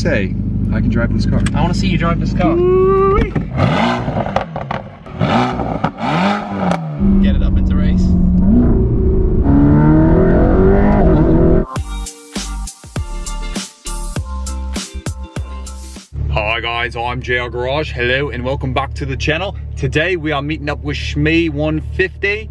say I can drive this car? I want to see you drive this car. Get it up into race. Hi guys, I'm JR Garage. Hello and welcome back to the channel. Today we are meeting up with Shmee150.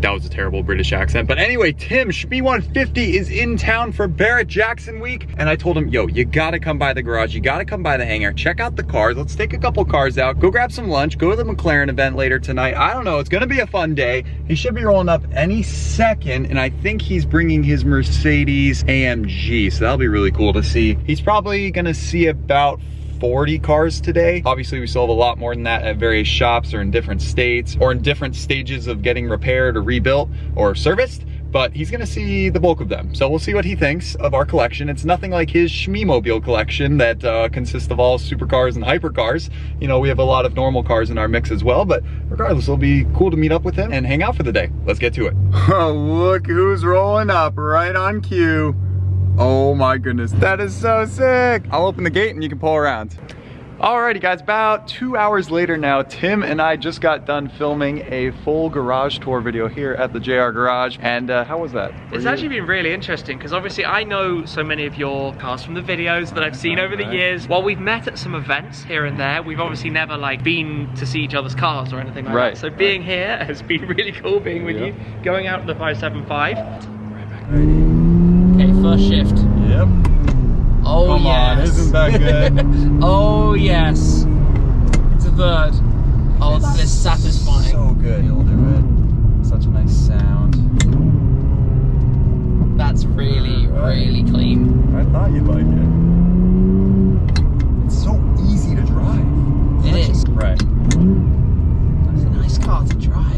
That was a terrible British accent. But anyway, Tim, Shmee150 is in town for Barrett-Jackson week. And I told him, yo, you gotta come by the garage. You gotta come by the hangar. Check out the cars. Let's take a couple cars out. Go grab some lunch. Go to the McLaren event later tonight. I don't know. It's gonna be a fun day. He should be rolling up any second. And I think he's bringing his Mercedes AMG. So that'll be really cool to see. He's probably gonna see about 40 cars today. Obviously we still have a lot more than that at various shops or in different states or in different stages of getting repaired or rebuilt or serviced, but he's gonna see the bulk of them. So we'll see what he thinks of our collection. It's nothing like his Shmee-mobile collection that consists of all supercars and hypercars. You know, we have a lot of normal cars in our mix as well, but regardless, it'll be cool to meet up with him and hang out for the day. Let's get to it. Oh, look who's rolling up right on cue. Oh my goodness, that is so sick. I'll open the gate and you can pull around. Alrighty guys, about 2 hours later now, Tim and I just got done filming a full garage tour video here at the JR Garage. And how was that? It's actually been really interesting because obviously I know so many of your cars from the videos that I've seen over the years. While we've met at some events here and there, we've obviously never like been to see each other's cars or anything like that. So being here has been really cool being with you, going out to the 575. Right back. Okay, first shift. Yep. Oh, come on, isn't that good? Oh, yes. It's a bird. Oh, this is satisfying. So good. You'll do it. Such a nice sound. That's really, really clean. I thought you'd like it. It's so easy to drive. It is. Right. That's a nice car to drive.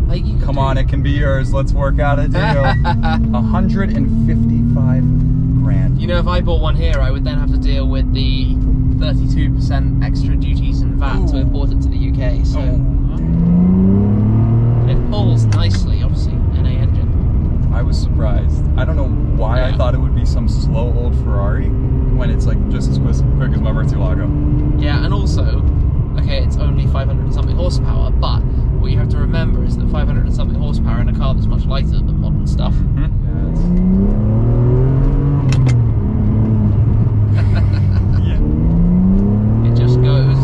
Like you come on, it can be yours. Let's work out a deal. 155 grand. You know, if I bought one here, I would then have to deal with the 32% extra duties and VAT to import it to the UK. So it pulls nicely, obviously, NA engine. I was surprised. I don't know why I thought it would be some slow old Ferrari when it's like just as quick as my Murcielago. Yeah, and also, okay, it's only 500 and something horsepower, but what you have to remember is that 500 and something horsepower in a car that's much lighter than modern stuff. Yeah. It just goes,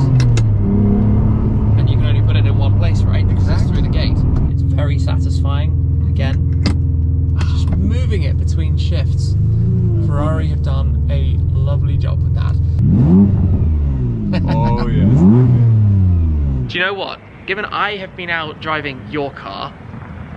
and you can only put it in one place, right? Because it's through the gate. It's very satisfying. Again, just moving it between shifts. Ferrari have done a lovely job with that. Oh yes. Do you know what? Given I have been out driving your car,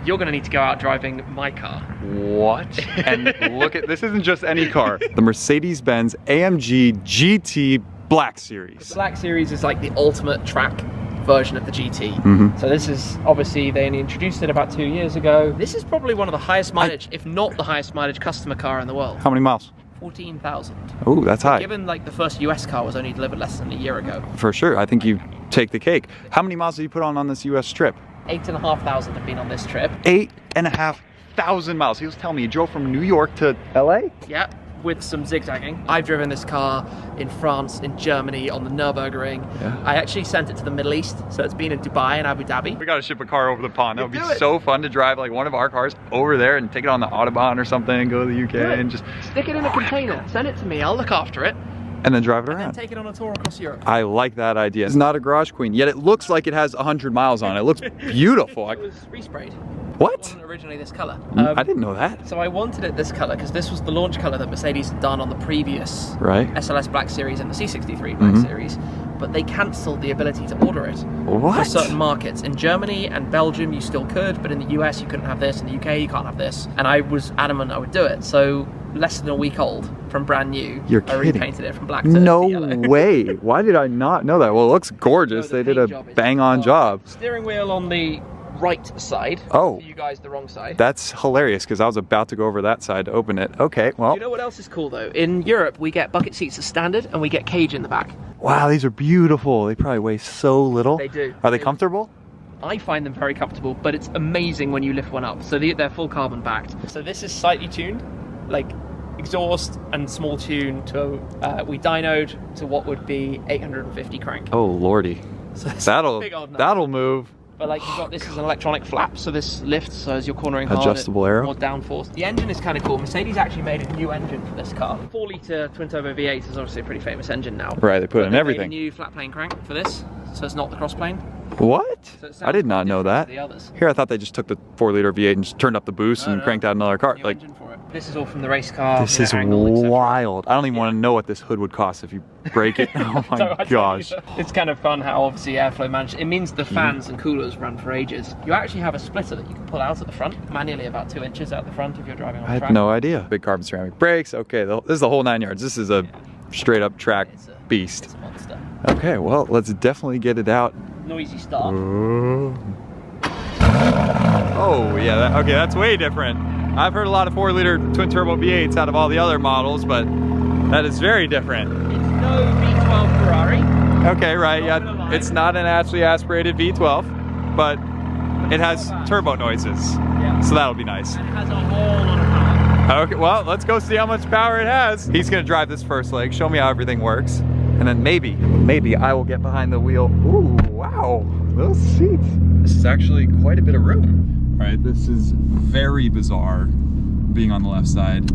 you're gonna need to go out driving my car. What? And look at, this isn't just any car. The Mercedes-Benz AMG GT Black Series. The Black Series is like the ultimate track version of the GT. So this is, obviously, they only introduced it about 2 years ago. This is probably one of the highest mileage, if not the highest mileage customer car in the world. How many miles? 14,000. Oh, that's high. Given like the first US car was only delivered less than a year ago. For sure, I think you take the cake. How many miles did you put on this US trip? 8,500 have been on this trip. 8,500 miles. He was telling me you drove from New York to LA? Yeah, with some zigzagging. I've driven this car in France, in Germany, on the Nürburgring. I actually sent it to the Middle East, so it's been in Dubai and Abu Dhabi. We gotta ship a car over the pond. That would be so fun to drive like one of our cars over there and take it on the Autobahn or something, go to the UK and just stick it in a container, send it to me, I'll look after it. And then drive it around. And then take it on a tour across Europe. I like that idea. It's not a garage queen, yet it looks like it has 100 miles on it. It looks beautiful. It was resprayed. What? It wasn't originally this color. I didn't know that. So I wanted it this color because this was the launch color that Mercedes had done on the previous SLS Black Series and the C63 Black Series, but they cancelled the ability to order it for certain markets. In Germany and Belgium you still could, but in the US you couldn't have this, in the UK you can't have this. And I was adamant I would do it. So less than a week old from brand new, I repainted it from black to yellow. No way. Why did I not know that? Well, it looks gorgeous. They did a bang on job. Steering wheel on the right side. Oh. You guys the wrong side. That's hilarious because I was about to go over that side to open it. Okay, well. You know what else is cool though? In Europe, we get bucket seats as standard and we get cage in the back. Wow, these are beautiful. They probably weigh so little. They do. Are they comfortable? I find them very comfortable, but it's amazing when you lift one up. So they're full carbon backed. So this is slightly tuned, like exhaust and small tune to, we dynoed to what would be 850 crank. Oh lordy. So that'll move. But like you've got this as an electronic flap, so this lifts so as you're cornering hard, adjustable aero, more downforce. The engine is kind of cool. Mercedes actually made a new engine for this car. 4-litre twin turbo V8 is obviously a pretty famous engine now. Right, they put in everything. Made a new flat plane crank for this, so it's not the cross plane. What? So I did not know that. The others. Here I thought they just took the 4-liter V8 and just turned up the boost and cranked out another car. New like engine for it. This is all from the race car. This is wild. I don't even want to know what this hood would cost if you break it. Oh my gosh. It's kind of fun how obviously airflow management. It means the fans and coolers run for ages. You actually have a splitter that you can pull out at the front, manually about 2 inches out the front if you're driving on track. I had no idea. Big carbon ceramic brakes. Okay, this is the whole 9 yards. This is a straight up track beast. It's a monster. Okay, well, let's definitely get it out. Noisy start. Oh yeah, okay, that's way different. I've heard a lot of 4-liter twin turbo V8s out of all the other models, but that is very different. It's no V12 Ferrari. Okay, right, yeah. It's not an actually aspirated V12, but it has turbo noises. Yeah. So that'll be nice. And it has a whole lot of power. Okay, well, let's go see how much power it has. He's gonna drive this first leg, show me how everything works. And then maybe I will get behind the wheel. Ooh, wow, those seats. This is actually quite a bit of room. All right, this is very bizarre being on the left side.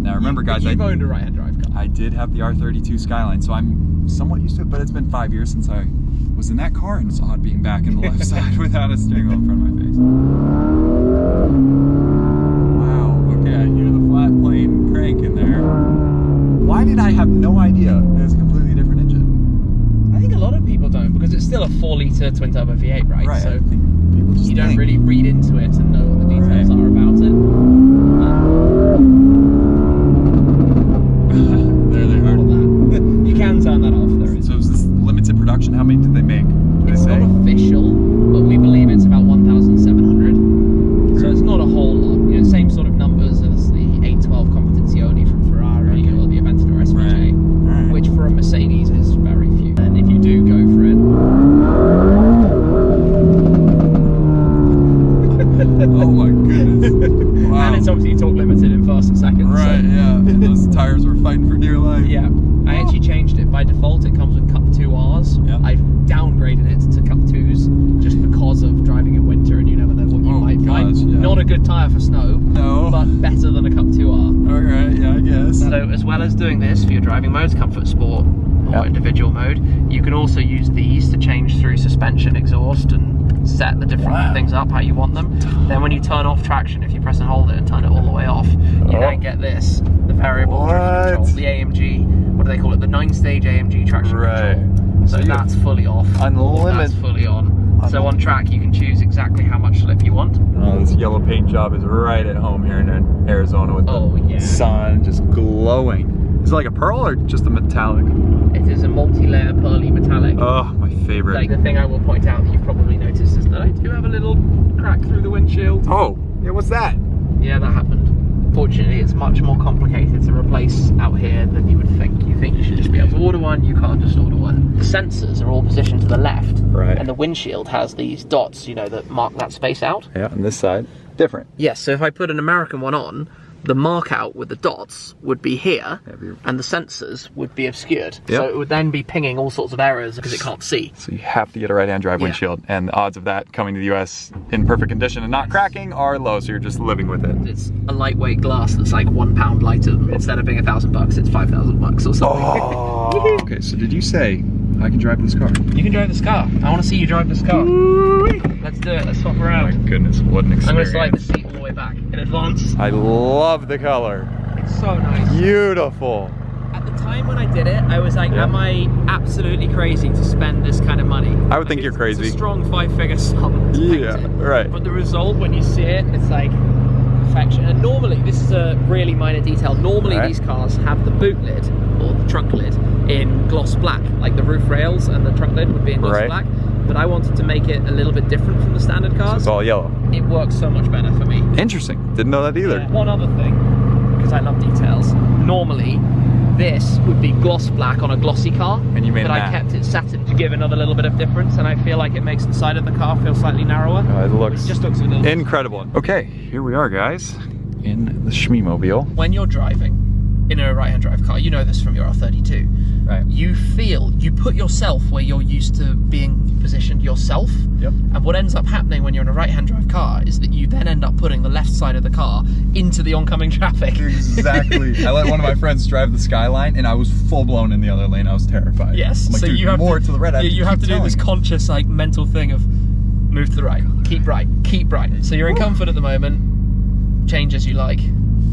Now remember guys, You've owned a right-hand drive car. I did have the R32 Skyline, so I'm somewhat used to it, but it's been 5 years since I was in that car, and it's odd being back in the left side without a steering wheel in front of my face. Wow, okay, I hear the flat plane crank in there. Why did I have no idea it was a completely different engine? I think a lot of people don't, because it's still a 4-litre twin turbo V8, right? Right, So people just you don't really read into it and know what the details are about it. There they are. You can turn that off. There is. So is this limited production? How many did they make? It's not official, but we believe it's about 1,700. So it's not a whole lot. You know, same sort of numbers as the 812 Competizione from Ferrari or the Aventador SVJ, which for a Mercedes is very few. And if you do go for it, oh my goodness. Wow. And it's obviously torque limited in first and second. Right, so. yeah. And those tires were fighting for dear life. Yeah. I actually changed it. By default, it comes with Cup 2Rs. Yeah. I've downgraded it to Cup 2s just because of driving in winter and you never know what you might find. Yeah. Not a good tyre for snow, but better than a Cup 2R. Alright, yeah, I guess. So as well as doing this for your driving modes, Comfort Sport or individual mode, you can also use these to change through suspension, exhaust, and set the different things up how you want them. Then when you turn off traction, if you press and hold it and turn it all the way off, you then get this, the variable traction control, the AMG, what do they call it? The 9-stage AMG traction control. So that's fully off. Unlimited. That's fully on. So on track you can choose exactly how much slip you want. Oh, this yellow paint job is right at home here in Arizona with the sun just glowing. Is it like a pearl or just a metallic? It is a multi-layer pearly metallic. Oh, my favorite. Like the thing I will point out that you've probably noticed is that I do have a little crack through the windshield. Oh, yeah, what's that? Yeah, that happened. Fortunately, it's much more complicated to replace out here than you would think. You think you should just be able to order one, you can't just order one. The sensors are all positioned to the left. Right. And the windshield has these dots, you know, that mark that space out. Yeah, on this side, different. Yes, so if I put an American one on, the mark out with the dots would be here, and the sensors would be obscured. Yep. So it would then be pinging all sorts of errors because it can't see. So you have to get a right-hand drive windshield, and the odds of that coming to the US in perfect condition and not cracking are low, so you're just living with it. It's a lightweight glass that's like 1 pound lighter. Instead of being $1,000, it's 5,000 bucks or something. Oh. Okay, so did you say I can drive this car? You can drive this car. I want to see you drive this car. Let's do it. Let's swap around. Oh my goodness, what an experience. I'm going to slide the seat all the way back in advance. I love the color. It's so nice. Beautiful. At the time when I did it, I was like, am I absolutely crazy to spend this kind of money? I would think you're crazy. It's a strong 5-figure sum to paint it. Right. But the result, when you see it, it's like perfection. And normally, this is a really minor detail, normally these cars have the boot lid, or the trunk lid, in gloss black. Like the roof rails and the trunk lid would be in gloss black. But I wanted to make it a little bit different from the standard cars. So it's all yellow. It works so much better for me. Interesting. Didn't know that either. Yeah. One other thing, because I love details. Normally, this would be gloss black on a glossy car. And you made it I kept it satin to give another little bit of difference, and I feel like it makes the side of the car feel slightly narrower. It just looks a little incredible. Okay, here we are, guys, in the Shmee-mobile. When you're driving, in a right-hand drive car, you know this from your R32, right? You put yourself where you're used to being positioned yourself. Yep. And what ends up happening when you're in a right-hand drive car is that you then end up putting the left side of the car into the oncoming traffic. Exactly. I let one of my friends drive the Skyline, and I was full blown in the other lane. I was terrified. Yes. I'm like, so dude, you have more to the right. You have to do this conscious, like, mental thing of move to the right, keep right, keep right. So you're in comfort at the moment. Change as you like,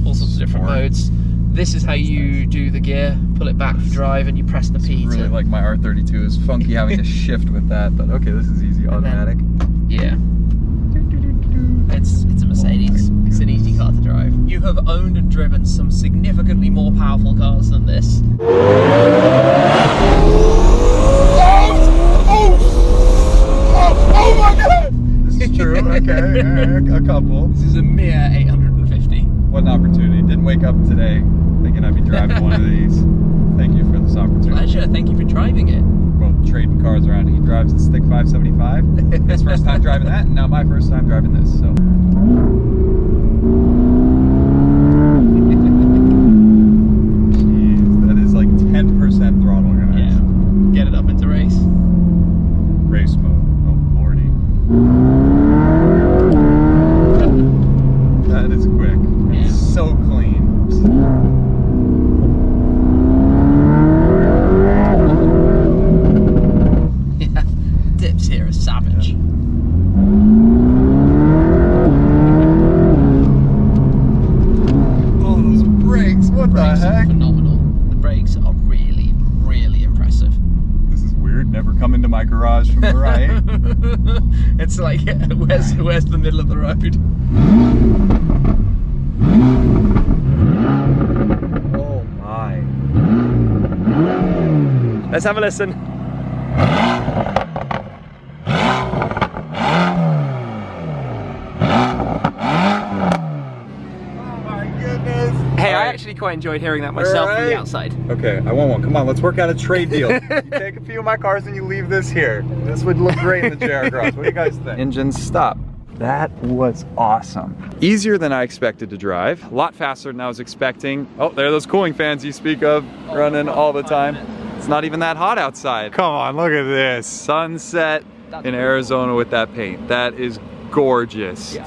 all sorts of different modes. This is how you do the gear, pull it back for drive, and you press the P. Really like my R32 is funky having to shift with that, but okay, this is easy, automatic. Yeah. It's a Mercedes. It's an easy car to drive. You have owned and driven some significantly more powerful cars than this. Oh my god! This is true, okay, a couple. This is a mere 850. What an opportunity. Didn't wake up today thinking I'd be driving one of these. Thank you for this opportunity. Pleasure, thank you for driving it. Both trading cars around. He drives the stick 575. His first time driving that, and now my first time driving this, so. Jeez, that is like 10% throttle, guys. Yeah. Get it up into race. Race mode. Oh, lordy. That is quick. Yeah. It's so clean. Yeah. Dips here are savage. Oh, those brakes. What the heck? Phenomenal. The brakes are really, really impressive. This is weird. Never come into my garage from the right. It's like, where's the middle of the road? Oh my. Let's have a listen. Hey, I actually quite enjoyed hearing that myself from the outside. Okay, I want one. Come on, let's work out a trade deal. You take a few of my cars and you leave this here. This would look great in the JR garage. What do you guys think? Engine stop. That was awesome. Easier than I expected to drive. A lot faster than I was expecting. Oh, there are those cooling fans you speak of running all the time. It's not even that hot outside. Come on, look at this. Sunset in Arizona with that paint. That is gorgeous. Yeah.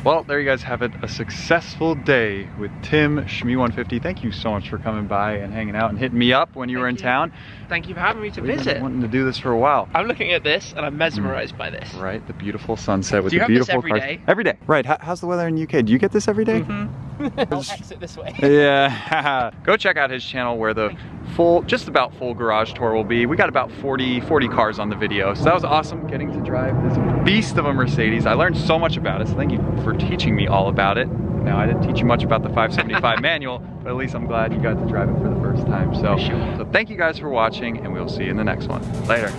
Well, there you guys have it. A successful day with Tim, Shmee150. Thank you so much for coming by and hanging out and hitting me up when you were in town. Thank you for having me to visit. We've been wanting to do this for a while. I'm looking at this and I'm mesmerized by this. Right, the beautiful sunset with Do you the have this beautiful every cars. day? Every day. Right, how's the weather in UK? Do you get this every day? I'll exit this way. Yeah. Go check out his channel where the just about full garage tour will be. We got about 40 cars on the video. So that was awesome getting to drive this beast of a Mercedes. I learned so much about it, so thank you for teaching me all about it. Now, I didn't teach you much about the 575 manual, but at least I'm glad you got to drive it for the first time. So, so thank you guys for watching, and we'll see you in the next one. Later.